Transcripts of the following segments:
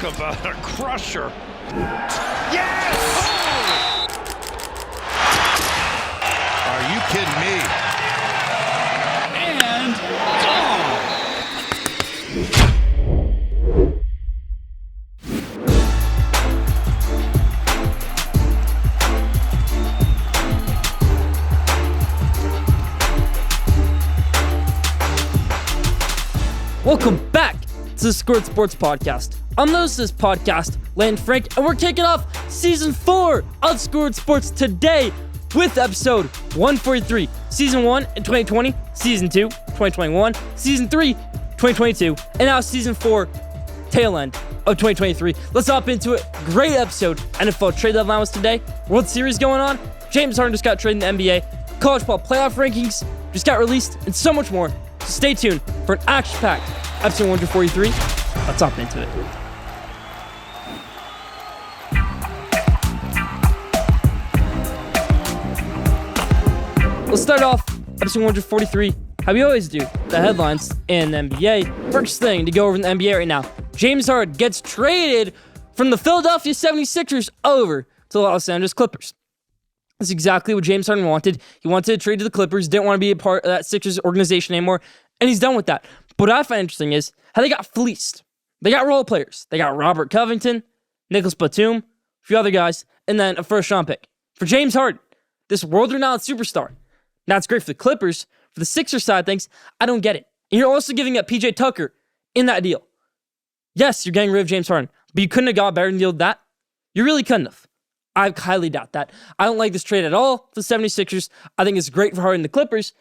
Talk about a crusher. Yes! Oh! Are you kidding me? And gone! Welcome back to the Schoolyard Sports Podcast. I'm the host of this podcast, Landon Frank, and we're kicking off Season 4 of Schoolyard Sports today with episode 143. Season 1 in 2020, Season 2, 2021, Season 3, 2022, and now Season 4, tail end of 2023. Let's hop into it. Great episode. NFL trade deadline was today. World Series going on. James Harden just got traded in the NBA. College ball playoff rankings just got released, and so much more. So stay tuned for an action-packed episode 143. Let's hop into it. Let's start off episode 143, how we always do, the headlines in the NBA. First thing to go over in the NBA right now, James Harden gets traded from the Philadelphia 76ers over to the Los Angeles Clippers. That's exactly what James Harden wanted. He wanted to trade to the Clippers, didn't want to be a part of that Sixers organization anymore, and he's done with that. But what I find interesting is how they got fleeced. They got role players. They got Robert Covington, Nicholas Batum, a few other guys, and then a first-round pick. For James Harden, this world-renowned superstar. Now, it's great for the Clippers. For the Sixers side of things, I don't get it. And you're also giving up PJ Tucker in that deal. Yes, you're getting rid of James Harden, but you couldn't have got a better deal than that. You really couldn't have. I highly doubt that. I don't like this trade at all for the 76ers. I think it's great for Harden and the Clippers.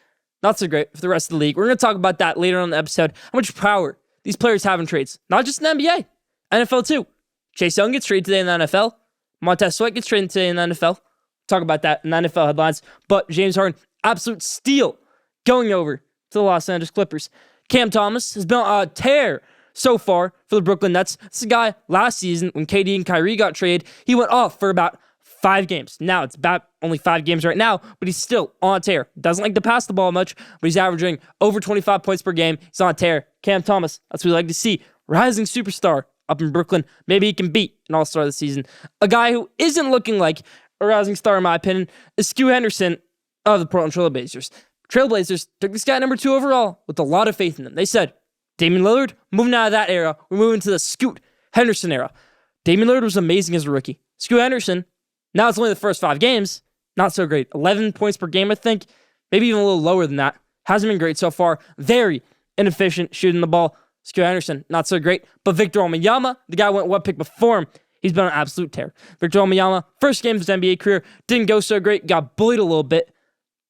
Not so great for the rest of the league. We're going to talk about that later on in the episode. How much power these players have in trades. Not just in the NBA. NFL too. Chase Young gets traded today in the NFL. Montez Sweat gets traded today in the NFL. Talk about that in the NFL headlines. But James Harden, absolute steal going over to the Los Angeles Clippers. Cam Thomas has been on a tear so far for the Brooklyn Nets. This is a guy last season when KD and Kyrie got traded, he went off for about 5 games. Now it's about only 5 games right now, but he's still on a tear. Doesn't like to pass the ball much, but he's averaging over 25 points per game. He's on a tear. Cam Thomas, that's what we like to see. Rising superstar up in Brooklyn. Maybe he can beat an all-star this season. A guy who isn't looking like a rising star, in my opinion, is Scoot Henderson of the Portland Trailblazers. Trailblazers took this guy number 2 overall with a lot of faith in him. They said, Damian Lillard, moving out of that era, we're moving to the Scoot Henderson era. Damian Lillard was amazing as a rookie. Scoot Henderson, now it's only the first 5 games. Not so great. 11 points per game, I think. Maybe even a little lower than that. Hasn't been great so far. Very inefficient shooting the ball. Scoot Henderson, not so great. But Victor Wembanyama, the guy who went one pick before him, he's been on an absolute tear. Victor Wembanyama, first game of his NBA career, didn't go so great. Got bullied a little bit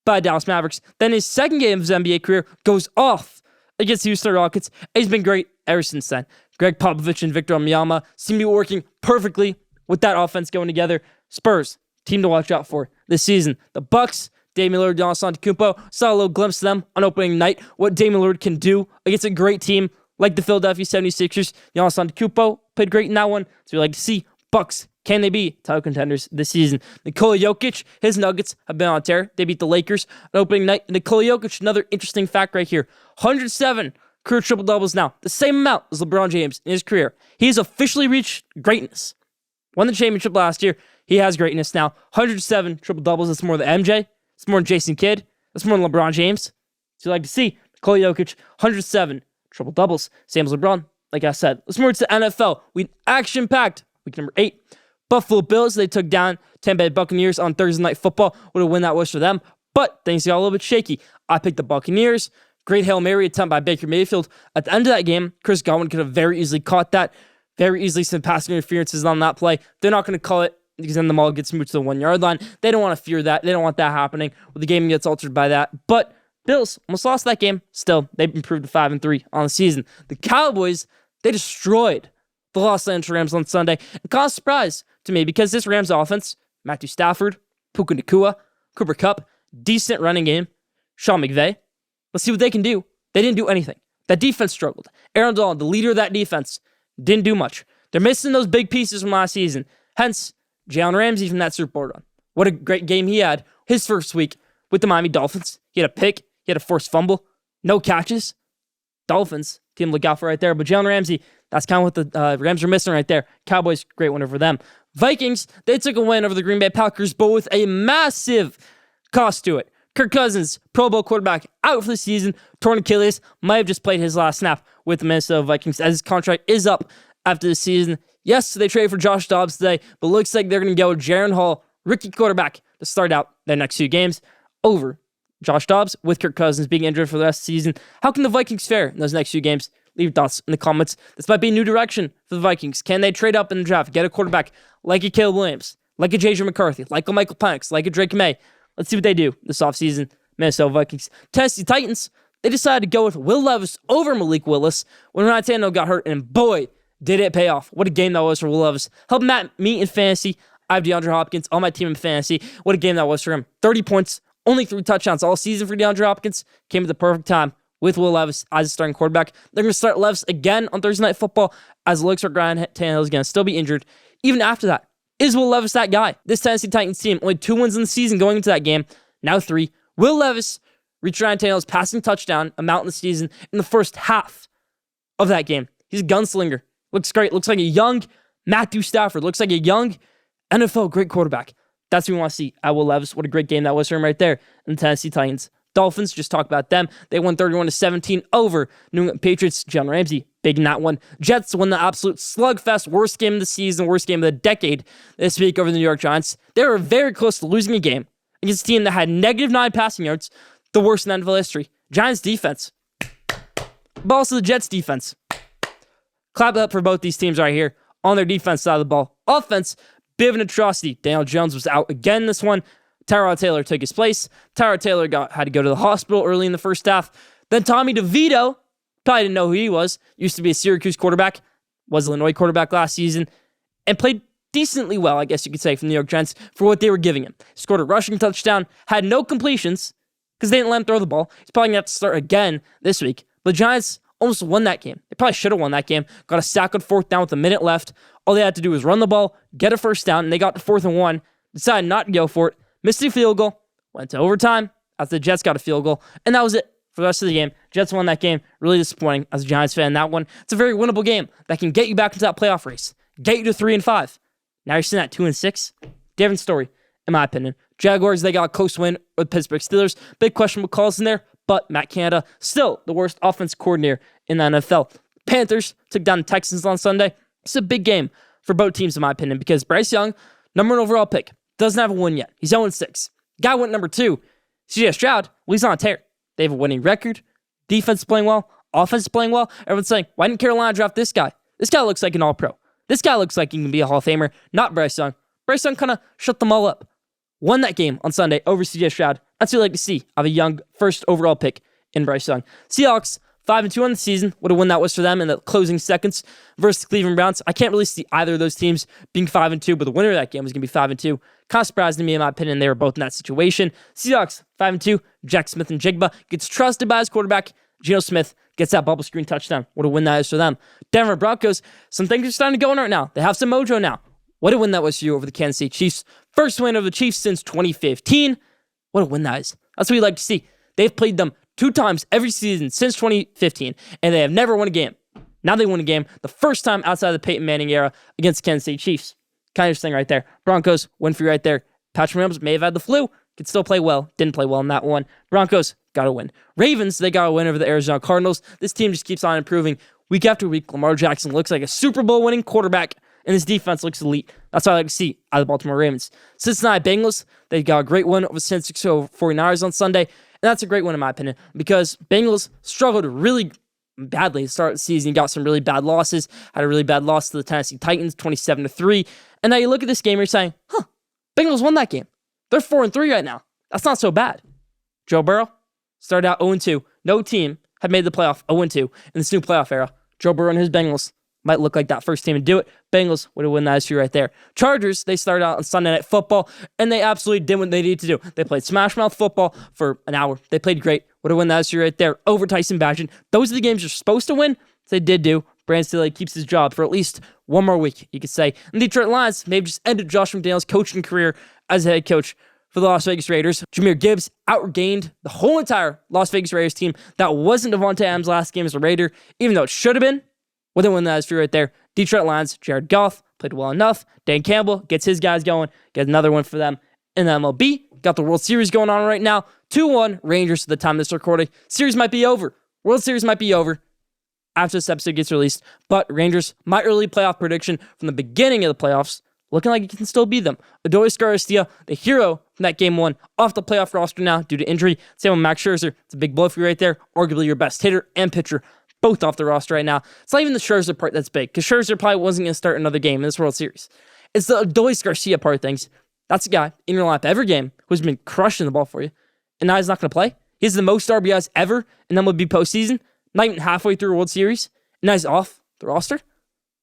by Dallas Mavericks. Then his second game of his NBA career goes off against the Houston Rockets. He's been great ever since then. Greg Popovich and Victor Wembanyama seem to be working perfectly with that offense going together. Spurs, team to watch out for this season. The Bucks, Damian Lillard, Giannis Antetokounmpo, saw a little glimpse of them on opening night, what Damian Lillard can do against a great team like the Philadelphia 76ers. Giannis Antetokounmpo played great in that one, so we like to see Bucks. Can they be title contenders this season? Nikola Jokic, his Nuggets have been on a tear. They beat the Lakers on opening night. Nikola Jokic, another interesting fact right here. 107 career triple-doubles now. The same amount as LeBron James in his career. He's officially reached greatness. Won the championship last year. He has greatness now. 107 triple-doubles. That's more than MJ. That's more than Jason Kidd. That's more than LeBron James. So you like to see Nikola Jokic, 107 triple-doubles. Same as LeBron, like I said. Let's move to the NFL. We action-packed week number 8. Buffalo Bills, they took down Tampa Bay Buccaneers on Thursday Night Football. What a win that was for them. But things got a little bit shaky. I picked the Buccaneers. Great Hail Mary attempt by Baker Mayfield. At the end of that game, Chris Godwin could have very easily caught that. Very easily some passing interferences on that play. They're not going to call it because then the ball gets moved to the 1-yard line. They don't want to fear that. They don't want that happening. The game gets altered by that. But Bills almost lost that game. Still, they've improved to 5-3 on the season. The Cowboys, they destroyed the Los Angeles Rams on Sunday. And caused surprise to me because this Rams offense, Matthew Stafford, Puka Nacua, Cooper Kupp, decent running game, Sean McVay. Let's see what they can do. They didn't do anything. That defense struggled. Aaron Donald, the leader of that defense, didn't do much. They're missing those big pieces from last season. Hence, Jalen Ramsey from that Super Bowl run. What a great game he had his first week with the Miami Dolphins. He had a pick. He had a forced fumble. No catches. Dolphins, team to look out for right there. But Jalen Ramsey, That's kind of what the Rams are missing right there. Cowboys, great win over them. Vikings, they took a win over the Green Bay Packers, but with a massive cost to it. Kirk Cousins, Pro Bowl quarterback, out for the season, torn Achilles, might have just played his last snap with the Minnesota Vikings as his contract is up after the season. Yes, they traded for Josh Dobbs today, but looks like they're going to go with Jaron Hall, rookie quarterback, to start out their next 2 games over Josh Dobbs with Kirk Cousins being injured for the rest of the season. How can the Vikings fare in those next few games? Leave your thoughts in the comments. This might be a new direction for the Vikings. Can they trade up in the draft, get a quarterback like a Caleb Williams, like a J.J. McCarthy, like a Michael Penix, like a Drake May? Let's see what they do this offseason. Minnesota Vikings. Tennessee Titans, they decided to go with Will Levis over Malik Willis when Ryan Tannehill got hurt, and boy, did it pay off. What a game that was for Will Levis. Helped Matt me in fantasy. I have DeAndre Hopkins on my team in fantasy. What a game that was for him. 30 points, only 3 touchdowns all season for DeAndre Hopkins. Came at the perfect time with Will Levis as a starting quarterback. They're going to start Levis again on Thursday Night Football as it looks like Ryan Tannehill is going to still be injured. Even after that, is Will Levis that guy? This Tennessee Titans team, only 2 wins in the season going into that game. Now 3. Will Levis reached Ryan Tannehill's passing touchdown amount in the season in the first half of that game. He's a gunslinger. Looks great. Looks like a young Matthew Stafford. Looks like a young NFL great quarterback. That's what we want to see at Will Levis. What a great game that was for him right there in the Tennessee Titans. Dolphins, just talk about them. They won 31-17 over New England Patriots. John Ramsey, big in that one. Jets won the absolute slugfest, worst game of the season, worst game of the decade this week over the New York Giants. They were very close to losing a game against a team that had -9 passing yards, the worst in NFL history. Giants defense, but also the Jets defense. Clap it up for both these teams right here on their defense side of the ball. Offense, bit of an atrocity. Daniel Jones was out again this one. Tyrod Taylor took his place. Tyrod Taylor had to go to the hospital early in the first half. Then Tommy DeVito, probably didn't know who he was, used to be a Syracuse quarterback, was an Illinois quarterback last season, and played decently well, I guess you could say, from the New York Giants for what they were giving him. Scored a rushing touchdown, had no completions because they didn't let him throw the ball. He's probably going to have to start again this week. But the Giants almost won that game. They probably should have won that game. Got a sack on 4th down with a minute left. All they had to do was run the ball, get a first down, and they got to 4th and 1. Decided not to go for it. Missed a field goal. Went to overtime after the Jets got a field goal. And that was it for the rest of the game. Jets won that game. Really disappointing as a Giants fan. That one, it's a very winnable game that can get you back into that playoff race. Get you to 3-5. Now you're sitting at 2-6. Different story, in my opinion. Jaguars, they got a close win with Pittsburgh Steelers. Big questionable calls in there, but Matt Canada, still the worst offense coordinator in the NFL. Panthers took down the Texans on Sunday. It's a big game for both teams, in my opinion, because Bryce Young, number 1 overall pick, doesn't have a win yet. He's 0-6. Guy went number 2. CJ Stroud, well, he's on a tear. They have a winning record. Defense is playing well. Offense is playing well. Everyone's saying, why didn't Carolina draft this guy? This guy looks like an all-pro. This guy looks like he can be a Hall of Famer, not Bryce Young. Bryce Young kind of shut them all up. Won that game on Sunday over CJ Stroud. That's what I like to see of a young first overall pick in Bryce Young. Seahawks, 5-2 on the season. What a win that was for them in the closing seconds versus the Cleveland Browns. I can't really see either of those teams being 5-2, but the winner of that game was going to be 5-2. Kind of surprising me, in my opinion. They were both in that situation. Seahawks, 5-2. Jack Smith-Njigba gets trusted by his quarterback. Geno Smith gets that bubble screen touchdown. What a win that is for them. Denver Broncos, some things are starting to go on right now. They have some mojo now. What a win that was for you over the Kansas City Chiefs. First win of the Chiefs since 2015. What a win that is. That's what we like to see. They've played them 2 times every season since 2015, and they have never won a game. Now they won a game, the first time outside of the Peyton Manning era against Kansas City Chiefs. Kind of interesting right there. Broncos, win for you right there. Patrick Mahomes may have had the flu, could still play well, didn't play well in that one. Broncos, got to win. Ravens, they got a win over the Arizona Cardinals. This team just keeps on improving week after week. Lamar Jackson looks like a Super Bowl winning quarterback, and his defense looks elite. That's what I like to see out of the Baltimore Ravens. Cincinnati Bengals, they got a great win over the San Francisco 49ers on Sunday. And that's a great one in my opinion because Bengals struggled really badly to start the season. You got some really bad losses. Had a really bad loss to the Tennessee Titans, 27-3. And now you look at this game, you're saying, Bengals won that game. They're 4-3 right now. That's not so bad. Joe Burrow started out 0-2. No team had made the playoff 0-2 in this new playoff era. Joe Burrow and his Bengals might look like that first team to do it. Bengals would have won that issue right there. Chargers, they started out on Sunday Night Football, and they absolutely did what they needed to do. They played smash mouth football for an hour. They played great. Would have won that issue right there over Tyson Bagent. Those are the games you're supposed to win. So they did do. Brandon Staley keeps his job for at least one more week, you could say. And the Detroit Lions may have just ended Josh McDaniels' coaching career as a head coach for the Las Vegas Raiders. Jahmyr Gibbs outgained the whole entire Las Vegas Raiders team. That wasn't Devontae Adams' last game as a Raider, even though it should have been. Well, they win that as right there. Detroit Lions, Jared Goff played well enough. Dan Campbell gets his guys going. Get another one for them in the MLB. Got the World Series going on right now. 2-1 Rangers at the time of this recording. Series might be over. World Series might be over after this episode gets released. But Rangers, my early playoff prediction from the beginning of the playoffs, looking like it can still beat them. Adolis Garcia, the hero from that game 1, off the playoff roster now due to injury. Same with Max Scherzer. It's a big blow for you right there. Arguably your best hitter and pitcher, both off the roster right now. It's not even the Scherzer part that's big, because Scherzer probably wasn't going to start another game in this World Series. It's the Adolis Garcia part of things. That's a guy in your lap every game who's been crushing the ball for you, and now he's not going to play. He has the most RBIs ever in MLB postseason, not even halfway through a World Series, and now he's off the roster.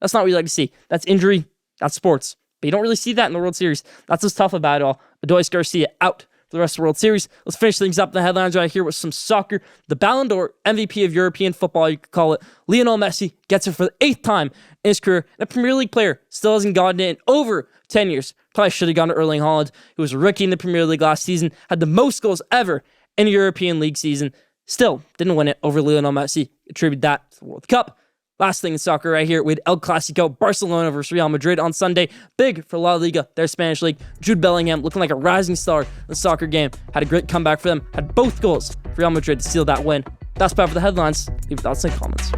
That's not what you like to see. That's injury. That's sports. But you don't really see that in the World Series. That's what's tough about it all. Adolis Garcia out for the rest of the World Series. Let's finish things up in the headlines right here with some soccer. The Ballon d'Or, MVP of European football, you could call it, Lionel Messi gets it for the 8th time in his career. And a Premier League player still hasn't gotten it in over 10 years. Probably should have gone to Erling Haaland, who was a rookie in the Premier League last season, had the most goals ever in a European League season. Still didn't win it over Lionel Messi. Attribute that to the World Cup. Last thing in soccer right here, we had El Clasico, Barcelona versus Real Madrid on Sunday. Big for La Liga, their Spanish league. Jude Bellingham looking like a rising star in the soccer game. Had a great comeback for them. Had both goals for Real Madrid to seal that win. That's about for the headlines. Leave your thoughts in the comments.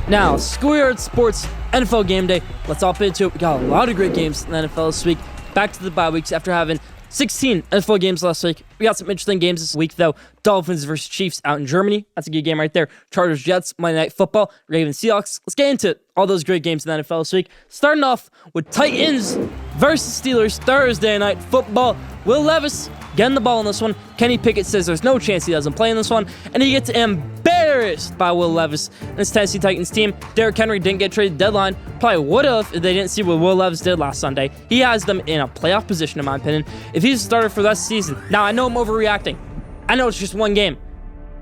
Now, Schoolyard Sports, NFL Game Day. Let's hop into it. We got a lot of great games in the NFL this week. Back to the bye weeks after having 16 NFL games last week. We got some interesting games this week, though. Dolphins versus Chiefs out in Germany. That's a good game right there. Chargers, Jets, Monday Night Football, Ravens, Seahawks. Let's get into all those great games in the NFL this week. Starting off with Titans versus Steelers, Thursday Night Football. Will Levis getting the ball in this one. Kenny Pickett says there's no chance he doesn't play in this one, and he gets embarrassed by Will Levis and his Tennessee Titans team. Derrick Henry didn't get traded deadline. Probably would have if they didn't see what Will Levis did last Sunday. He has them in a playoff position, in my opinion, if he's a starter for the rest of the season. Now, I know I'm overreacting. I know it's just one game,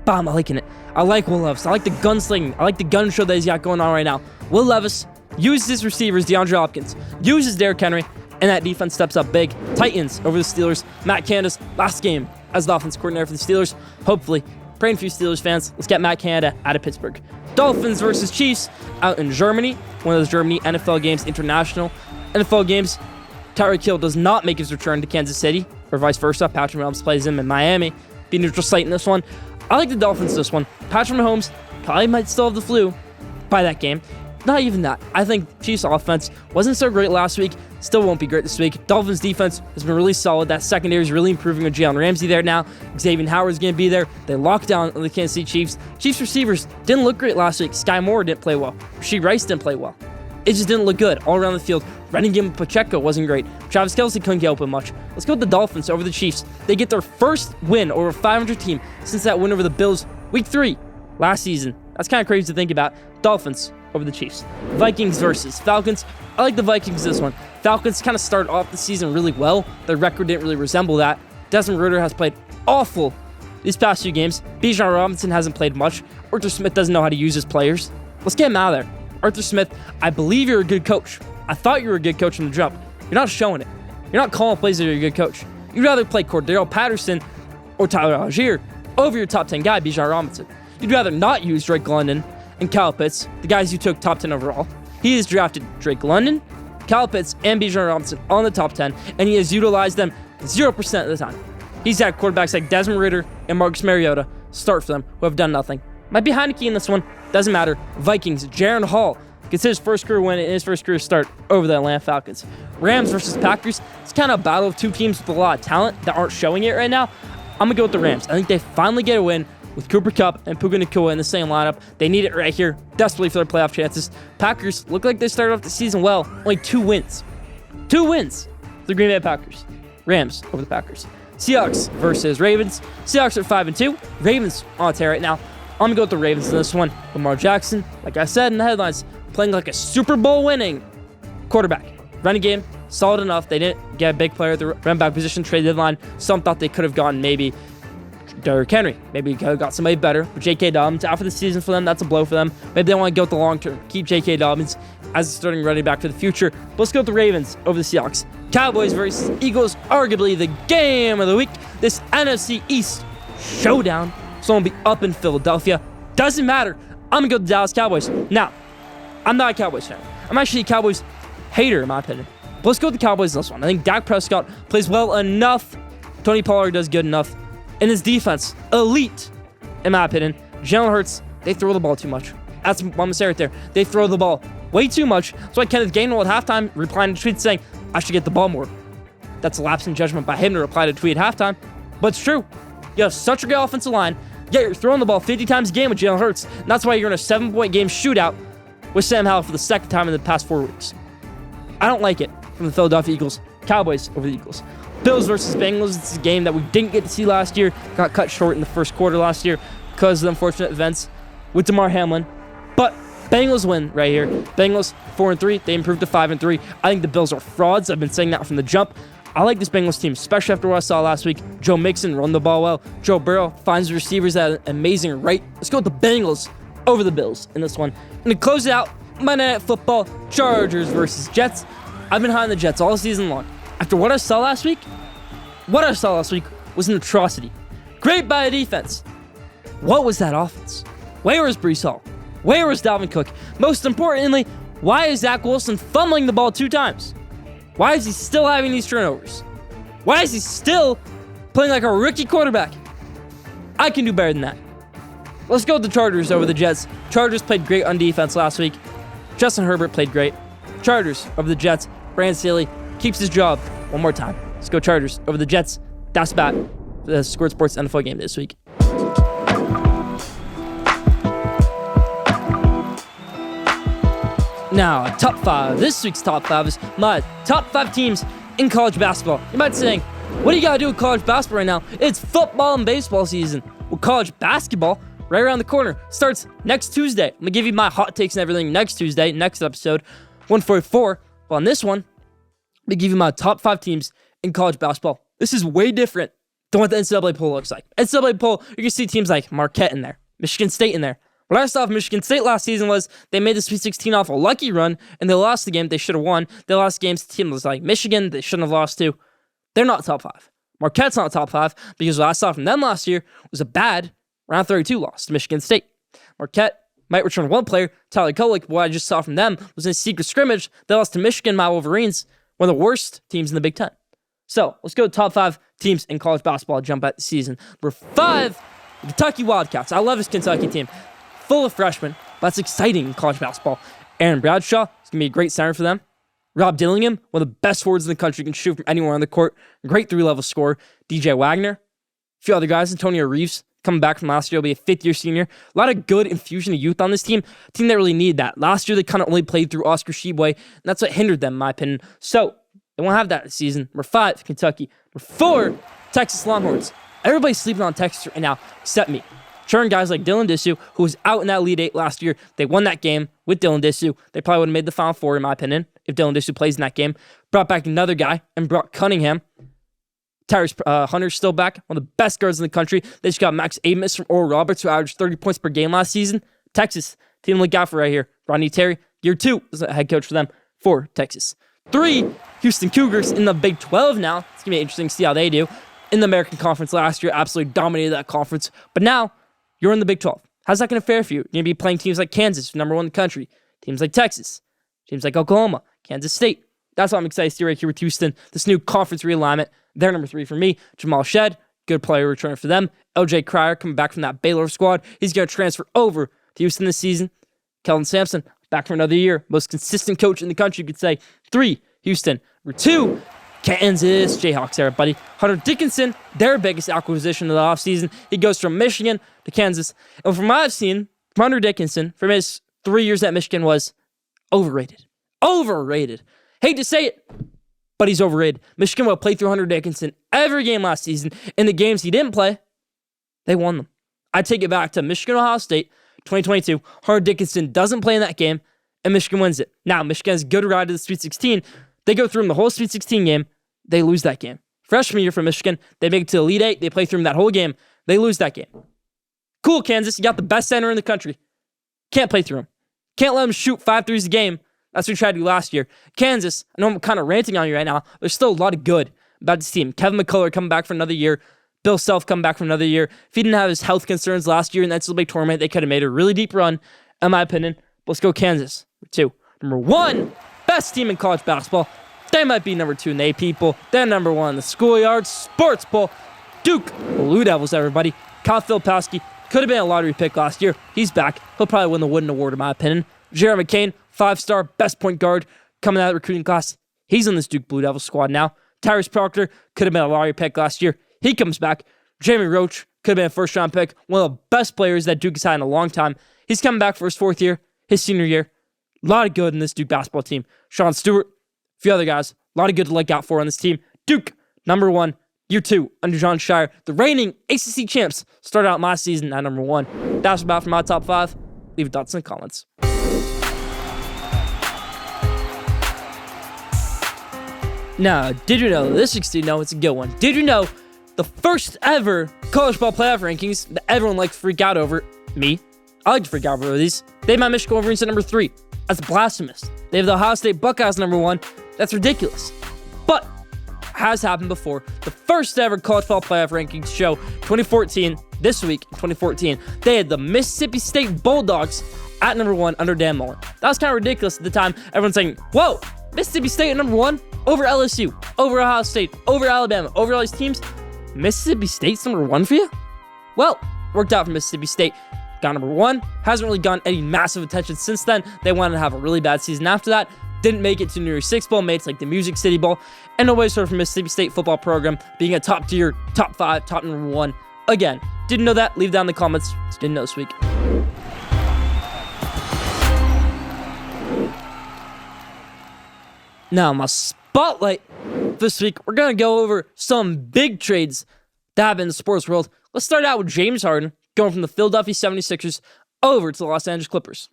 but I'm liking it. I like Will Levis. I like the gunslinging. I like the gun show that he's got going on right now. Will Levis uses his receivers, DeAndre Hopkins, uses Derrick Henry, and that defense steps up big. Titans over the Steelers. Matt Canada's last game as the offense coordinator for the Steelers. Hopefully, praying for you Steelers fans. Let's get Matt Canada out of Pittsburgh. Dolphins versus Chiefs out in Germany. One of those Germany NFL games, international NFL games. Tyreek Hill does not make his return to Kansas City, or vice versa. Patrick Mahomes plays him in Miami. Be neutral site in this one. I like the Dolphins this one. Patrick Mahomes probably might still have the flu by that game. Not even that. I think Chiefs offense wasn't so great last week. Still won't be great this week. Dolphins defense has been really solid. That secondary is really improving with Jalen Ramsey there now. Xavier Howard's going to be there. They locked down the Kansas City Chiefs. Chiefs receivers didn't look great last week. Sky Moore didn't play well. Rashee Rice didn't play well. It just didn't look good all around the field. Running game with Pacheco wasn't great. Travis Kelce couldn't get open much. Let's go with the Dolphins over the Chiefs. They get their first win over a 500 team since that win over the Bills week 3 last season. That's kind of crazy to think about. Dolphins over the Chiefs. Vikings versus Falcons. I like the Vikings this one. Falcons kind of started off the season really well. Their record didn't really resemble that. Desmond Ridder has played awful these past few games. Bijan Robinson hasn't played much. Arthur Smith doesn't know how to use his players. Let's get him out of there. Arthur Smith, I believe you're a good coach. I thought you were a good coach from the jump. You're not showing it. You're not calling plays that you're a good coach. You'd rather play Cordero Patterson or Tyler Algier over your top 10 guy, Bijan Robinson. You'd rather not use Drake London and Kyle Pitts, the guys you took top 10 overall. He has drafted Drake London, Kyle Pitts, and Bijan Robinson on the top 10, and he has utilized them 0% of the time. He's had quarterbacks like Desmond Ridder and Marcus Mariota start for them who have done nothing. Might be Heineke in this one. Doesn't matter. Vikings, Jaron Hall gets his first career win and his first career start over the Atlanta Falcons. Rams versus Packers. It's kind of a battle of two teams with a lot of talent that aren't showing it right now. I'm going to go with the Rams. I think they finally get a win with Cooper Kupp and Puka Nacua in the same lineup. They need it right here, desperately for their playoff chances. Packers look like they started off the season well. Only 2 wins. 2 wins for the Green Bay Packers. Rams over the Packers. Seahawks versus Ravens. Seahawks are 5-2. Ravens on a tear right now. I'm going to go with the Ravens in this one. Lamar Jackson, like I said in the headlines, playing like a Super Bowl winning quarterback. Running game, solid enough. They didn't get a big player at the running back position trade deadline. Some thought they could have gotten maybe Derrick Henry. Maybe he could have got somebody better. But J.K. Dobbins out for the season for them. That's a blow for them. Maybe they want to go with the long term. Keep J.K. Dobbins as a starting running back for the future. But let's go with the Ravens over the Seahawks. Cowboys versus Eagles, arguably the game of the week. This NFC East showdown. So I'm going to be up in Philadelphia. Doesn't matter. I'm going to go to the Dallas Cowboys. Now, I'm not a Cowboys fan. I'm actually a Cowboys hater, in my opinion. But let's go with the Cowboys in this one. I think Dak Prescott plays well enough. Tony Pollard does good enough. And his defense, elite, in my opinion. Jalen Hurts, they throw the ball too much. That's what I'm going to say right there. They throw the ball way too much. That's why Kenneth Gainwell at halftime replying to tweets saying, I should get the ball more. That's a lapse in judgment by him to reply to a tweet at halftime. But it's true. You have such a good offensive line, yet you're throwing the ball 50 times a game with Jalen Hurts. And that's why you're in a 7-point game shootout with Sam Howell for the second time in the past 4 weeks. I don't like it from the Philadelphia Eagles. Cowboys over the Eagles. Bills versus Bengals. It's a game that we didn't get to see last year. Got cut short in the first quarter last year because of the unfortunate events with Damar Hamlin. But Bengals win right here. Bengals 4-3. They improved to 5-3. I think the Bills are frauds. I've been saying that from the jump. I like this Bengals team, especially after what I saw last week. Joe Mixon run the ball well. Joe Burrow finds the receivers at an amazing rate. Let's go with the Bengals over the Bills in this one. And to close it out, Monday Night Football, Chargers versus Jets. I've been high on the Jets all season long. After what I saw last week was an atrocity. Great by a defense. What was that offense? Where was Breece Hall? Where was Dalvin Cook? Most importantly, why is Zach Wilson fumbling the ball 2 times? Why is he still having these turnovers? Why is he still playing like a rookie quarterback? I can do better than that. Let's go with the Chargers over the Jets. Chargers played great on defense last week. Justin Herbert played great. Chargers over the Jets. Brandon Staley keeps his job one more time. Let's go Chargers over the Jets. That's about the Schoolyard Sports NFL game this week. Now, top 5. This week's top 5 is my top 5 teams in college basketball. You might be saying, what do you got to do with college basketball right now? It's football and baseball season. Well, college basketball, right around the corner, starts next Tuesday. I'm going to give you my hot takes and everything next Tuesday, next episode, 144. Well, on this one, I'm going to give you my top 5 teams in college basketball. This is way different than what the NCAA poll looks like. NCAA poll, you can see teams like Marquette in there, Michigan State in there. What I saw of Michigan State last season was they made the Sweet 16 off a lucky run, and they lost the game they should have won. They lost games to teams like Michigan they shouldn't have lost to. They're not top 5. Marquette's not top 5 because what I saw from them last year was a bad round 32 loss to Michigan State. Marquette might return one player, Tyler Kolek, but what I just saw from them was in a secret scrimmage. They lost to Michigan, my Wolverines, one of the worst teams in the Big Ten. So, let's go to top 5 teams in college basketball, jump at the season. Number 5, the Kentucky Wildcats. I love this Kentucky team. Full of freshmen, but that's exciting in college basketball. Aaron Bradshaw is going to be a great center for them. Rob Dillingham, one of the best forwards in the country, can shoot from anywhere on the court. Great 3-level scorer. DJ Wagner. A few other guys. Antonio Reeves, coming back from last year, will be a 5th-year senior. A lot of good infusion of youth on this team. A team that really needed that. Last year, they kind of only played through Oscar Tshiebwe, and that's what hindered them, in my opinion. So, they won't have that this season. Number 5, Kentucky. Number 4, Texas Longhorns. Everybody's sleeping on Texas right now, except me. Churn guys like Dylan Disu, who was out in that Elite 8 last year. They won that game with Dylan Disu. They probably would have made the Final Four, in my opinion, if Dylan Disu plays in that game. Brought back another guy and brought Cunningham. Tyrese Hunter's still back, one of the best guards in the country. They just got Max Amos from Oral Roberts, who averaged 30 points per game last season. Texas, team to look out for right here. Rodney Terry, year 2, is a head coach for them for Texas. 3, Houston Cougars in the Big 12 now. It's going to be interesting to see how they do. In the American Conference last year, absolutely dominated that conference. But now, you're in the Big 12. How's that going to fare for you? You're going to be playing teams like Kansas, number 1 in the country. Teams like Texas. Teams like Oklahoma. Kansas State. That's why I'm excited to see right here with Houston. This new conference realignment. They're number 3 for me. Jamal Shed, good player returning for them. LJ Cryer coming back from that Baylor squad. He's going to transfer over to Houston this season. Kelvin Sampson, back for another year. Most consistent coach in the country, you could say. 3, Houston. Number 2, Kansas Jayhawks, everybody. Hunter Dickinson, their biggest acquisition of the offseason. He goes from Michigan to Kansas. And from what I've seen, Hunter Dickinson, from his 3 years at Michigan, was overrated. Overrated. Hate to say it, but he's overrated. Michigan will play through Hunter Dickinson every game last season. In the games he didn't play, they won them. I take it back to Michigan-Ohio State, 2022. Hunter Dickinson doesn't play in that game, and Michigan wins it. Now, Michigan has a good ride to the Sweet 16. They go through him the whole Sweet 16 game. They lose that game. Freshman year for Michigan, they make it to the Elite 8. They play through him that whole game. They lose that game. Cool, Kansas. You got the best center in the country. Can't play through him. Can't let him shoot 5 threes a game. That's what we tried to do last year. Kansas, I know I'm kind of ranting on you right now. There's still a lot of good about this team. Kevin McCullough coming back for another year. Bill Self come back from another year. If he didn't have his health concerns last year in the NCAA tournament, they could have made a really deep run, in my opinion. But let's go Kansas. Number 2. Number 1, best team in college basketball. They might be number 2 in the AP poll. They're number 1 in the Schoolyard Sports poll. Duke Blue Devils, everybody. Kyle Filipowski could have been a lottery pick last year. He's back. He'll probably win the Wooden Award, in my opinion. Jared McCain, 5-star, best point guard coming out of the recruiting class. He's in this Duke Blue Devils squad now. Tyrese Proctor could have been a lottery pick last year. He comes back. Jamie Roach could have been a first-round pick. One of the best players that Duke has had in a long time. He's coming back for his 4th year, his senior year. A lot of good in this Duke basketball team. Sean Stewart, a few other guys. A lot of good to look out for on this team. Duke, number 1, year 2 under John Shire. The reigning ACC champs started out my season at number 1. That's about for my top 5. Leave your thoughts in the comments. Now, did you know, this 16, no, it's a good one. Did you know the first ever college ball playoff rankings that everyone likes to freak out over, me, I like to freak out over these, they have my Michigan Wolverines at number 3. That's blasphemous. They have the Ohio State Buckeyes number 1. That's ridiculous. But, has happened before. The first ever college ball playoff rankings show, 2014, this week, 2014, they had the Mississippi State Bulldogs at number 1 under Dan Mullen. That was kind of ridiculous at the time. Everyone's saying, whoa, Mississippi State at number 1? Over LSU, over Ohio State, over Alabama, over all these teams. Mississippi State's number 1 for you? Well, worked out for Mississippi State. Got number 1. Hasn't really gotten any massive attention since then. They wanted to have a really bad season after that. Didn't make it to New Year's Six Bowl. Made it to like the Music City Bowl. And nobody's heard from Mississippi State football program being a top tier, top 5, top number 1. Again, didn't know that? Leave down in the comments. Just didn't know this week. Now, my spotlight this week, we're going to go over some big trades that happen in the sports world. Let's start out with James Harden going from the Philadelphia 76ers over to the Los Angeles Clippers.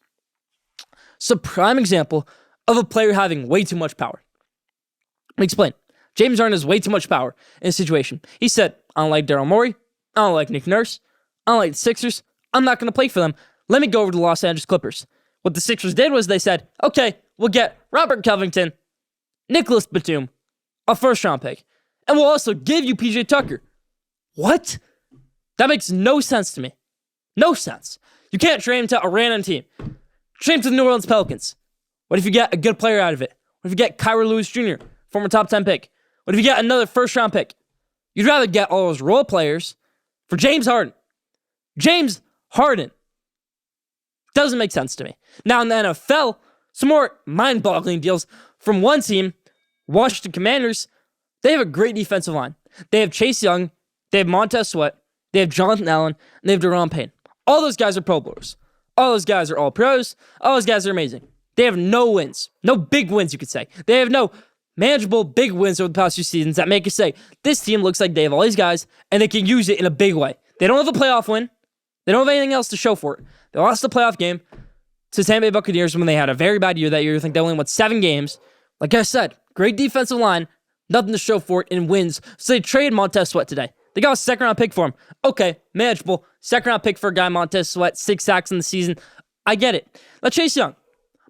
It's a prime example of a player having way too much power. Let me explain. James Harden has way too much power in a situation. He said, I don't like Daryl Morey. I don't like Nick Nurse. I don't like the Sixers. I'm not going to play for them. Let me go over to the Los Angeles Clippers. What the Sixers did was they said, okay, we'll get Robert Covington, Nicholas Batum, a first-round pick, and we'll also give you PJ Tucker. What? That makes no sense to me. No sense. You can't trade him to a random team. Trade him to the New Orleans Pelicans. What if you get a good player out of it? What if you get Kyra Lewis Jr., former top 10 pick? What if you get another first-round pick? You'd rather get all those role players for James Harden. James Harden. Doesn't make sense to me. Now in the NFL, some more mind-boggling deals from one team, Washington Commanders. They have a great defensive line. They have Chase Young. They have Montez Sweat. They have Jonathan Allen. And they have Deron Payne. All those guys are Pro Bowlers. All those guys are all pros. All those guys are amazing. They have no wins. No big wins, you could say. They have no manageable big wins over the past 2 seasons that make us say, this team looks like they have all these guys and they can use it in a big way. They don't have a playoff win. They don't have anything else to show for it. They lost the playoff game to Tampa Bay Buccaneers when they had a very bad year that year. I think they only won 7 games. Like I said, great defensive line, nothing to show for it in wins. So they traded Montez Sweat today. They got a second-round pick for him. Okay, manageable. Second-round pick for a guy, Montez Sweat, 6 sacks in the season. I get it. Now, Chase Young.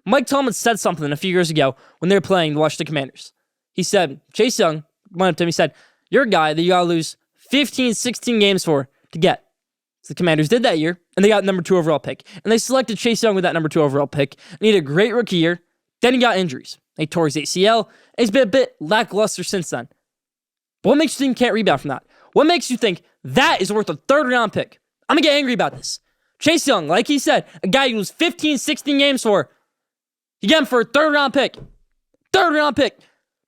Mike Tomlin said something a few years ago when they were playing the Washington Commanders. He said, Chase Young went up to him, he said, you're a guy that you gotta lose 15, 16 games for to get. So the Commanders did that year, and they got number 2 overall pick. And they selected Chase Young with that number 2 overall pick. And he had a great rookie year. Then he got injuries. He tore his ACL, and he's been a bit lackluster since then. But what makes you think he can't rebound from that? What makes you think that is worth a 3rd-round pick? I'm going to get angry about this. Chase Young, like he said, a guy you lose 15, 16 games for, you get him for a 3rd-round pick. 3rd-round pick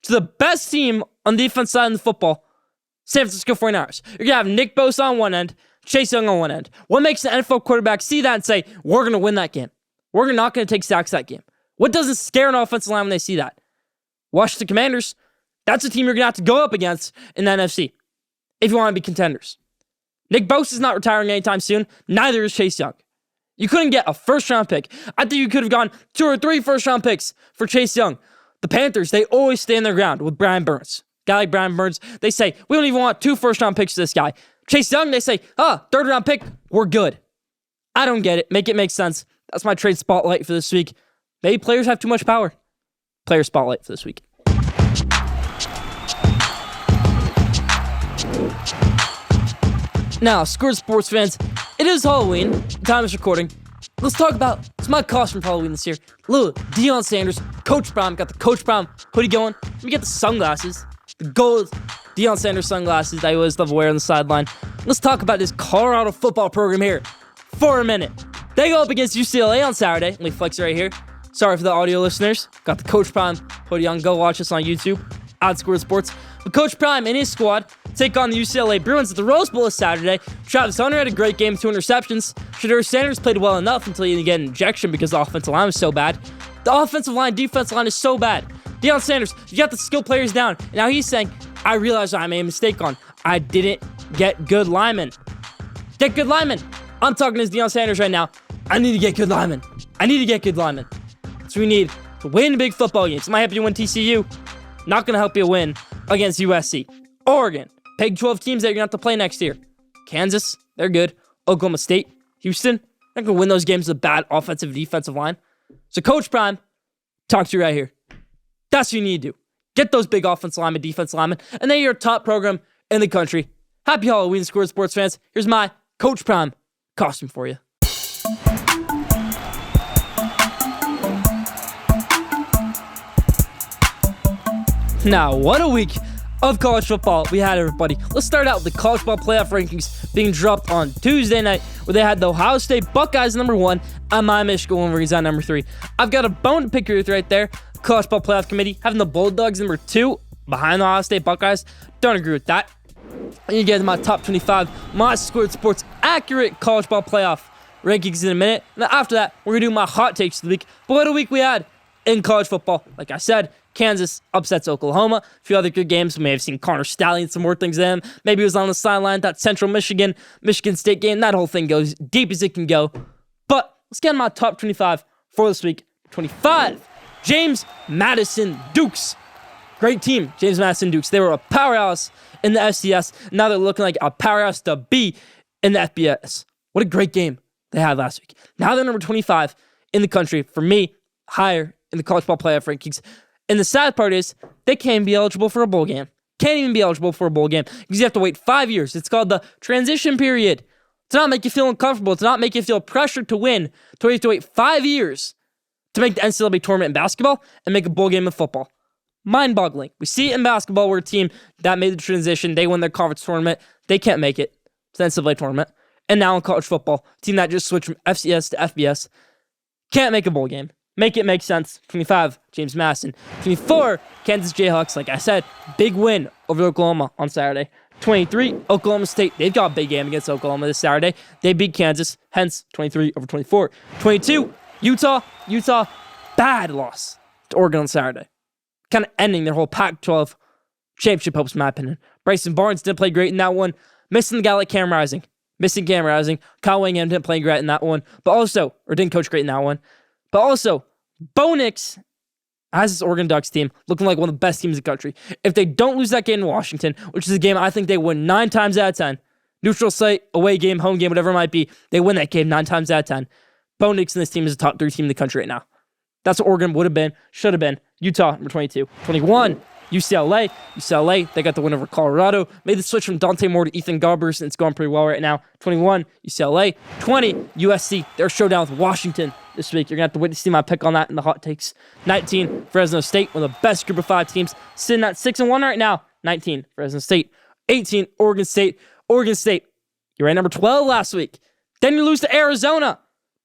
to the best team on the defense side of the football, San Francisco 49ers. You're going to have Nick Bosa on one end, Chase Young on one end. What makes an NFL quarterback see that and say, we're going to win that game? We're not going to take sacks that game. What doesn't scare an offensive line when they see that? Washington Commanders, that's a team you're going to have to go up against in the NFC if you want to be contenders. Nick Bosa's not retiring anytime soon. Neither is Chase Young. You couldn't get a 1st-round pick. I think you could have gone 2 or 3 1st-round picks for Chase Young. The Panthers, they always stand their ground with Brian Burns. Guy like Brian Burns, they say, we don't even want 2 1st-round picks for this guy. Chase Young, they say, 3rd-round pick, we're good. I don't get it. Make it make sense. That's my trade spotlight for this week. Maybe players have too much power. Player spotlight for this week. Now, Schoolyard Sports fans, it is Halloween. Time is recording. Let's talk about it's my costume for Halloween this year. Little Deion Sanders, Coach Prime. Got the Coach Prime hoodie going. Let me get the sunglasses. The gold Deion Sanders sunglasses that I always love wearing on the sideline. Let's talk about this Colorado football program here for a minute. They go up against UCLA on Saturday. Let me flex it right here. Sorry for the audio listeners. Got the Coach Prime hoodie on. Go watch us on YouTube at Schoolyard Sports. But Coach Prime and his squad take on the UCLA Bruins at the Rose Bowl this Saturday. Travis Hunter had a great game, 2 interceptions. Shedeur Sanders played well enough until he didn't get an injection because the offensive line was so bad. The offensive line, defensive line is so bad. Deion Sanders, you got the skill players down. And now he's saying, I realized I made a mistake I didn't get good linemen. Get good linemen. I'm talking to Deion Sanders right now. I need to get good linemen. So we need to win big football games. It might help you win TCU. Not going to help you win against USC. Oregon. Big 12 teams that you're going to have to play next year. Kansas, they're good. Oklahoma State, Houston, they're going to win those games with a bad offensive defensive line. So Coach Prime, talk to you right here. That's what you need to do. Get those big offensive linemen, defensive linemen, and then you're a top program in the country. Happy Halloween, Schoolyard Sports fans. Here's my Coach Prime costume for you. Now, what a week of college football we had, everybody. Let's start out with the college football playoff rankings being dropped on Tuesday night, where they had the Ohio State Buckeyes number 1 and my Michigan Wolverines on number 3. I've got a bone to pick with right there. College football playoff committee having the Bulldogs number 2 behind the Ohio State Buckeyes. Don't agree with that. And you get my top 25, my Schoolyard Sports accurate college ball playoff rankings in a minute. And then after that, we're going to do my hot takes of the week. But what a week we had in college football. Like I said, Kansas upsets Oklahoma. A few other good games. We may have seen Connor Stallion, some more things than him. Maybe he was on the sideline. That Central Michigan State game. That whole thing goes deep as it can go. But let's get my top 25 for this week. 25, James Madison Dukes. Great team, James Madison Dukes. They were a powerhouse in the FCS. Now they're looking like a powerhouse to be in the FBS. What a great game they had last week. Now they're number 25 in the country. For me, higher in the college ball playoff rankings. And the sad part is, they can't be eligible for a bowl game. Can't even be eligible for a bowl game because you have to wait 5 years. It's called the transition period. To not make you feel uncomfortable, to not make you feel pressured to win, to where you have to wait 5 years to make the NCAA tournament in basketball and make a bowl game in football. Mind-boggling. We see it in basketball where a team that made the transition, they win their conference tournament, they can't make it to the NCAA tournament. And now in college football, a team that just switched from FCS to FBS can't make a bowl game. Make it make sense. 25, James Madison. 24, Kansas Jayhawks. Like I said, big win over Oklahoma on Saturday. 23, Oklahoma State. They've got a big game against Oklahoma this Saturday. They beat Kansas, hence 23 over 24. 22, Utah. Bad loss to Oregon on Saturday. Kind of ending their whole Pac-12 championship hopes, in my opinion. Bryson Barnes didn't play great in that one. Missing the guy like Cam Rising. Kyle Wingham didn't play great in that one. Didn't coach great in that one. But also, Bo Nix has this Oregon Ducks team looking like one of the best teams in the country. If they don't lose that game in Washington, which is a game I think they win 9 times out of 10, neutral site, away game, home game, whatever it might be, they win that game 9 times out of 10. Bo Nix and this team is a top 3 team in the country right now. That's what Oregon would have been, should have been. Utah, number 22. 21, UCLA, they got the win over Colorado. Made the switch from Dante Moore to Ethan Garbers, and it's going pretty well right now. 21, UCLA. 20, USC. Their showdown with Washington this week. You're going to have to wait to see my pick on that in the hot takes. 19, Fresno State, one of the best group of 5 teams, sitting at 6-1 right now. 19, Fresno State. 18, Oregon State. You ran number 12 last week. Then you lose to Arizona.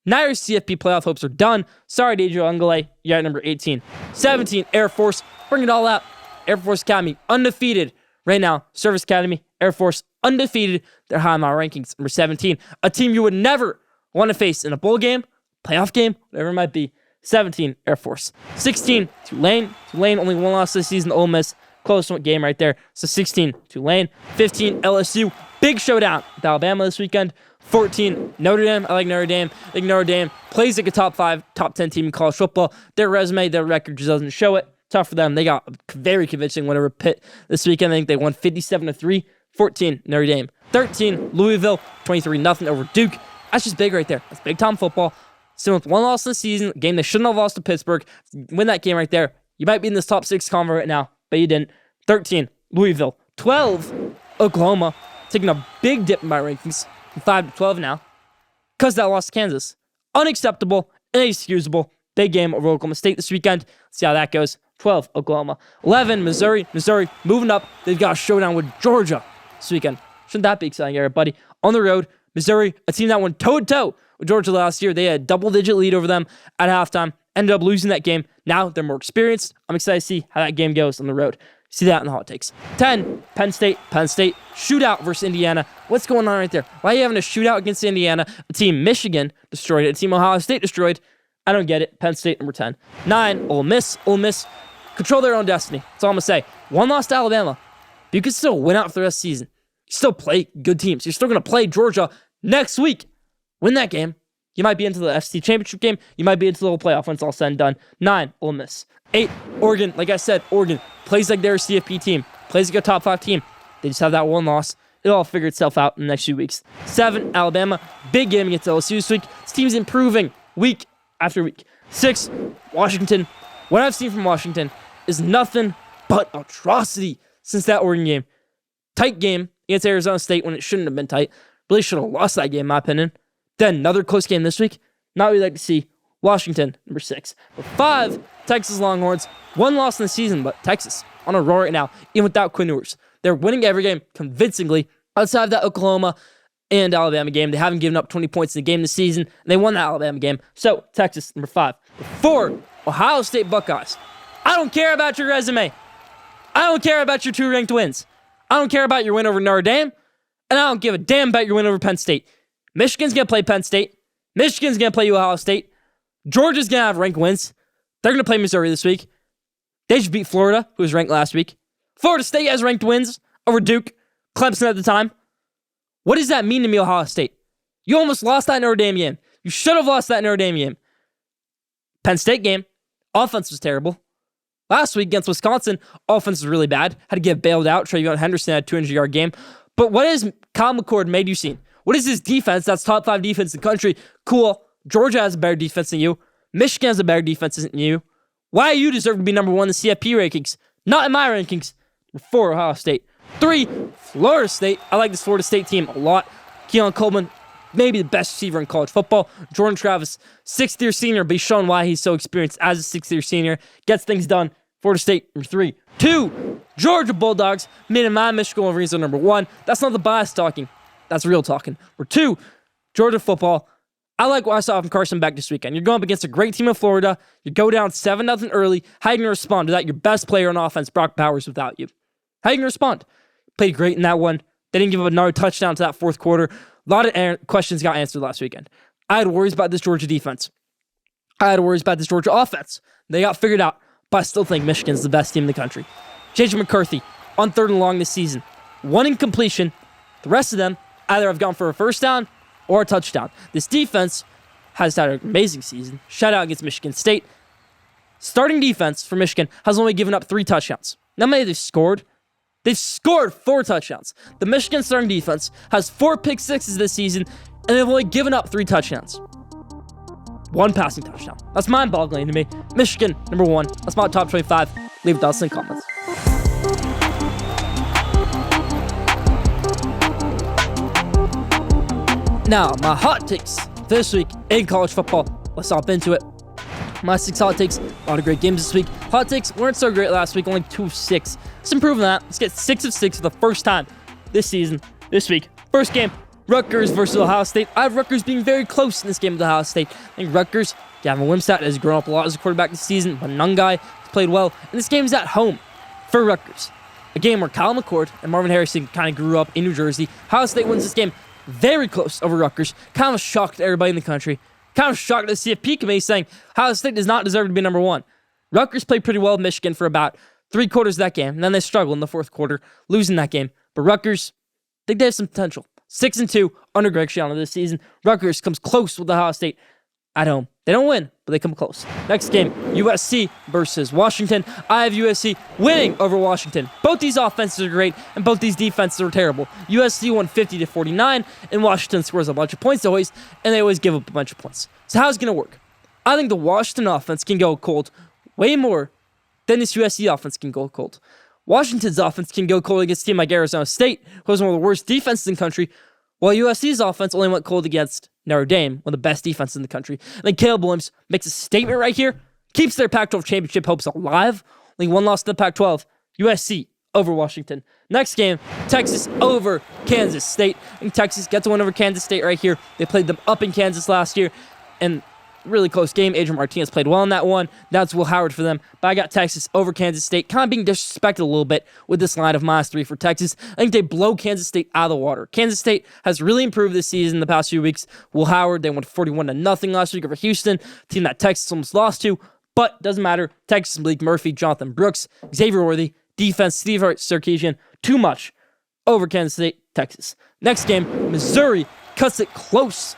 Now your CFP playoff hopes are done. Sorry, Deidre Ungale. You're at number 18. 17, Air Force. Bring it all out. Air Force Academy, undefeated right now. Service Academy, Air Force, undefeated. They're high on my rankings. Number 17, a team you would never want to face in a bowl game, playoff game, whatever it might be. 17, Air Force. 16, Tulane. Tulane only one loss this season to Ole Miss. Close game right there. So 16, Tulane. 15, LSU. Big showdown with Alabama this weekend. 14, Notre Dame. I like Notre Dame. I think Notre Dame plays like a top 5, top 10 team in college football. Their resume, their record just doesn't show it. Tough for them. They got a very convincing win over Pitt this weekend. I think they won 57-3. 14, Notre Dame. 13, Louisville. 23-0 over Duke. That's just big right there. That's big-time football. Still with one loss in the season, a game they shouldn't have lost to Pittsburgh. Win that game right there. You might be in this top 6 convo right now, but you didn't. 13, Louisville. 12, Oklahoma. taking a big dip in my rankings from 5 to 12 now because that lost to Kansas. Unacceptable, inexcusable. Big game over Oklahoma State this weekend. Let's see how that goes. 12, Oklahoma. 11, Missouri. Missouri moving up. They've got a showdown with Georgia this weekend. Shouldn't that be exciting, everybody? On the road, Missouri, a team that went toe-to-toe with Georgia last year. They had a double-digit lead over them at halftime. Ended up losing that game. Now they're more experienced. I'm excited to see how that game goes on the road. See that in the hot takes. 10, Penn State. Shootout versus Indiana. What's going on right there? Why are you having a shootout against Indiana? A team Michigan destroyed it. A team Ohio State destroyed. I don't get it. Penn State, number 10. 9, Ole Miss. Ole Miss control their own destiny. That's all I'm going to say. One loss to Alabama. But you can still win out for the rest of the season. You still play good teams. You're still going to play Georgia next week. Win that game. You might be into the FC Championship game. You might be into the whole playoff when it's all said and done. 9, Ole Miss. 8, Oregon. Like I said, Oregon plays like they're a CFP team. Plays like a top 5 team. They just have that one loss. It'll all figure itself out in the next few weeks. 7, Alabama. Big game against LSU this week. This team's improving week after week. 6, Washington. What I've seen from Washington is nothing but atrocity since that Oregon game. Tight game against Arizona State when it shouldn't have been tight. Really should have lost that game, in my opinion. Then another close game this week. Not what we'd like to see. Washington, number 6. But 5, Texas Longhorns. One loss in the season, but Texas on a roll right now, even without Quinn Ewers. They're winning every game convincingly. Outside of that Oklahoma and Alabama game, they haven't given up 20 points in the game this season, and they won the Alabama game. So, Texas, number 5. 4, Ohio State Buckeyes. I don't care about your resume. I don't care about your 2 ranked wins. I don't care about your win over Notre Dame, and I don't give a damn about your win over Penn State. Michigan's going to play Penn State. Michigan's going to play Ohio State. Georgia's going to have ranked wins. They're going to play Missouri this week. They should beat Florida, who was ranked last week. Florida State has ranked wins over Duke, Clemson at the time. What does that mean to me, Ohio State? You almost lost that Notre Dame game. You should have lost that Notre Dame game. Penn State game, offense was terrible. Last week against Wisconsin, offense was really bad. Had to get bailed out. Travion Henderson had a 200-yard game. But what has Kyle McCord made you see? What is his defense? That's top 5 defense in the country. Cool. Georgia has a better defense than you. Michigan has a better defense than you. Why you deserve to be number 1 in the CFP rankings? Not in my rankings. 4, Ohio State. 3, Florida State. I like this Florida State team a lot. Keon Coleman, maybe the best receiver in college football. Jordan Travis, 6th-year senior, but he's shown why he's so experienced as a 6th-year senior. Gets things done. Florida State, number 3. 2, Georgia Bulldogs. Me and my Michigan Wolverines are number 1. That's not the bias talking. That's real talking. We're 2, Georgia football. I like what I saw from Carson Beck this weekend. You're going up against a great team in Florida. You go down 7-0 early. How are you going to respond to that? Your best player on offense, Brock Bowers, without you. How are you going to respond? Played great in that one. They didn't give up another touchdown to that fourth quarter. A lot of questions got answered last weekend. I had worries about this Georgia defense. I had worries about this Georgia offense. They got figured out, but I still think Michigan's the best team in the country. J.J. McCarthy, on 3rd and long this season. 1 incompletion. The rest of them either have gone for a first down or a touchdown. This defense has had an amazing season. Shout out against Michigan State. Starting defense for Michigan has only given up 3 touchdowns. Now, how many they've scored? They've scored 4 touchdowns. The Michigan starting defense has 4 pick-sixes this season, and they've only given up 3 touchdowns. 1 passing touchdown. That's mind-boggling to me. Michigan, number 1. That's my top 25. Leave it down in the comments. Now, my hot takes this week in college football. Let's hop into it. My 6 hot takes. A lot of great games this week. Hot takes weren't so great last week. Only 2 of 6. Let's improve on that. Let's get 6 of 6 for the first time this season, this week. First game, Rutgers versus Ohio State. I have Rutgers being very close in this game with Ohio State. I think Rutgers, Gavin Wimsatt has grown up a lot as a quarterback this season. But Nungai has played well. And this game is at home for Rutgers. A game where Kyle McCord and Marvin Harrison kind of grew up in New Jersey. Ohio State wins this game very close over Rutgers. Kind of shocked everybody in the country. Kind of shocked the CFP committee saying Ohio State does not deserve to be number 1. Rutgers played pretty well with Michigan for about 3 quarters of that game, and then they struggled in the 4th quarter, losing that game. But Rutgers, I think they have some potential. 6-2 under Greg Schiano this season. Rutgers comes close with Ohio State at home. They don't win, but they come close. Next game, USC versus Washington. I have USC winning over Washington. Both these offenses are great, and both these defenses are terrible. USC won 50-49, and Washington scores a bunch of points always, and they always give up a bunch of points. So how's it going to work? I think the Washington offense can go cold way more than this USC offense can go cold. Washington's offense can go cold against a team like Arizona State, who has one of the worst defenses in the country, while USC's offense only went cold against Notre Dame, one of the best defenses in the country. And then Caleb Williams makes a statement right here, keeps their Pac-12 championship hopes alive. Only one loss to the Pac-12, USC over Washington. Next game, Texas over Kansas State. And Texas gets a win over Kansas State right here. They played them up in Kansas last year, and really close game. Adrian Martinez played well in that one. That's Will Howard for them. But I got Texas over Kansas State, kind of being disrespected a little bit with this line of -3 for Texas. I think they blow Kansas State out of the water. Kansas State has really improved this season in the past few weeks. Will Howard, they went 41-0 last week over Houston, team that Texas almost lost to. But doesn't matter. Texas, Malik Murphy, Jonathan Brooks, Xavier Worthy, defense, Steve Sarkisian, too much over Kansas State, Texas. Next game, Missouri cuts it close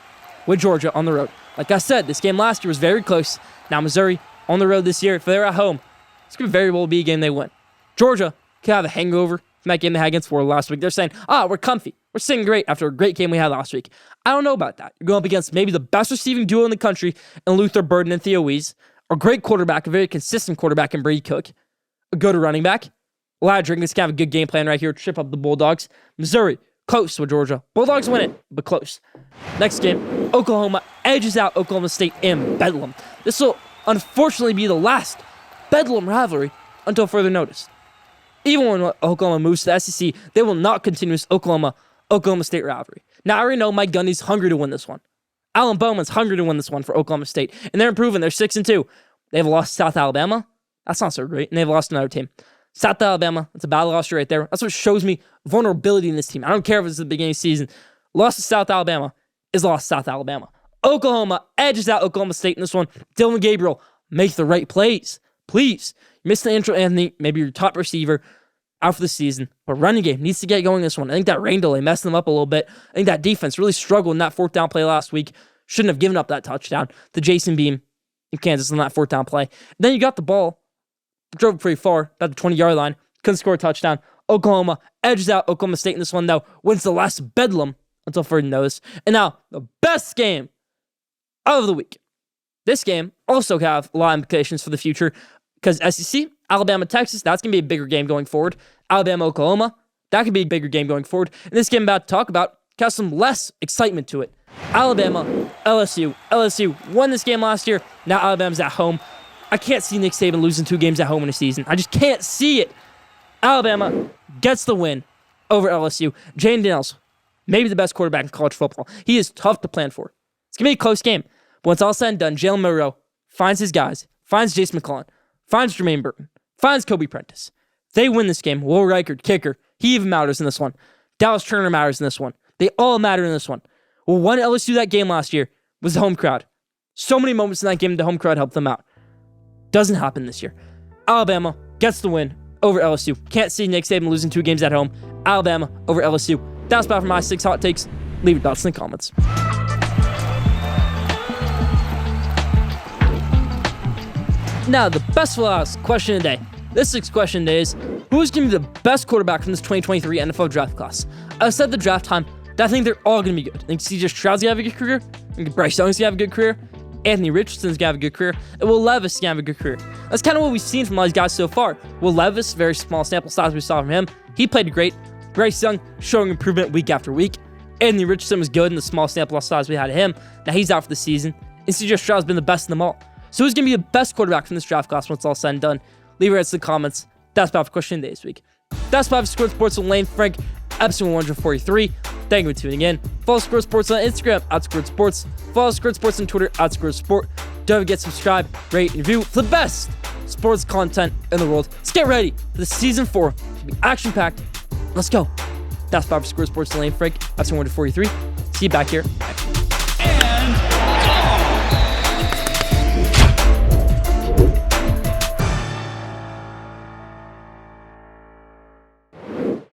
with Georgia on the road. Like I said, this game last year was very close. Now Missouri on the road this year. If they're at home, it's going to very well be a game they win. Georgia could have a hangover from that game they had against Florida last week. They're saying, we're comfy. We're sitting great after a great game we had last week. I don't know about that. You're going up against maybe the best receiving duo in the country in Luther Burden and Theo Wease, a great quarterback, a very consistent quarterback in Brady Cook, a good running back. Lad Drinkins can have a good game plan right here, trip up the Bulldogs. Missouri, close with Georgia. Bulldogs win it, but close. Next game, Oklahoma edges out Oklahoma State in Bedlam. This will unfortunately be the last Bedlam rivalry until further notice. Even when Oklahoma moves to the SEC, they will not continue this Oklahoma State rivalry. Now, I already know Mike Gundy's hungry to win this one. Alan Bowman's hungry to win this one for Oklahoma State, and they're improving. They're 6-2. They've lost to South Alabama. That's not so great, and they've lost another team. South Alabama, that's a battle loss right there. That's what shows me vulnerability in this team. I don't care if it's the beginning of the season. Loss to South Alabama is lost to South Alabama. Oklahoma edges out Oklahoma State in this one. Dylan Gabriel, make the right plays. Please. You missed the intro, Anthony, maybe your top receiver out for the season. But running game needs to get going this one. I think that rain delay messed them up a little bit. I think that defense really struggled in that fourth down play last week. Shouldn't have given up that touchdown to Jason Beam in Kansas on that fourth down play. And then you got the ball. Drove pretty far, about the 20-yard line. Couldn't score a touchdown. Oklahoma edges out Oklahoma State in this one, though. Wins the last Bedlam until further notice. And now, the best game of the week. This game also have a lot of implications for the future because SEC, Alabama, Texas, that's going to be a bigger game going forward. Alabama, Oklahoma, that could be a bigger game going forward. And this game I'm about to talk about has some less excitement to it. Alabama, LSU. LSU won this game last year. Now Alabama's at home. I can't see Nick Saban losing 2 games at home in a season. I just can't see it. Alabama gets the win over LSU. Jayden Daniels, maybe the best quarterback in college football. He is tough to plan for. It's going to be a close game. But once all said and done, Jalen Monroe finds his guys, finds Jace McClellan, finds Jermaine Burton, finds Kobe Prentice. They win this game. Will Reichard, kicker, he even matters in this one. Dallas Turner matters in this one. They all matter in this one. Well, won LSU that game last year was the home crowd. So many moments in that game, the home crowd helped them out. Doesn't happen this year. Alabama gets the win over LSU. Can't see Nick Saban losing 2 games at home. Alabama over LSU. That's about for my 6 hot takes. Leave your thoughts in the comments. Now, the best for last question of the day. This week's question today is, who's going to be the best quarterback from this 2023 NFL draft class? I said the draft time that I think they're all going to be good. I think C.J. Stroud's going to have a good career. I think Bryce Young's going to have a good career. Anthony Richardson's going to have a good career. And Will Levis is going to have a good career. That's kind of what we've seen from all these guys so far. Will Levis, very small sample size we saw from him. He played great. Bryce Young showing improvement week after week. Anthony Richardson was good in the small sample size we had of him. Now he's out for the season. And C.J. Stroud's been the best of them all. So who's going to be the best quarterback from this draft class when it's all said and done? Leave your answers in the comments. That's about for question of the day this week. That's about for Schoolyard Sports with Lane Frank, episode 143. Thank you for tuning in. Follow Schoolyard Sports on Instagram, @Schoolyard Sports. Follow Schoolyard Sports on Twitter, @Schoolyard Sport. Don't forget to subscribe, rate, and review for the best sports content in the world. Let's get ready for the season 4. It'll be action-packed. Let's go. That's about for Schoolyard Sports with Lane Frank, episode 143. See you back here.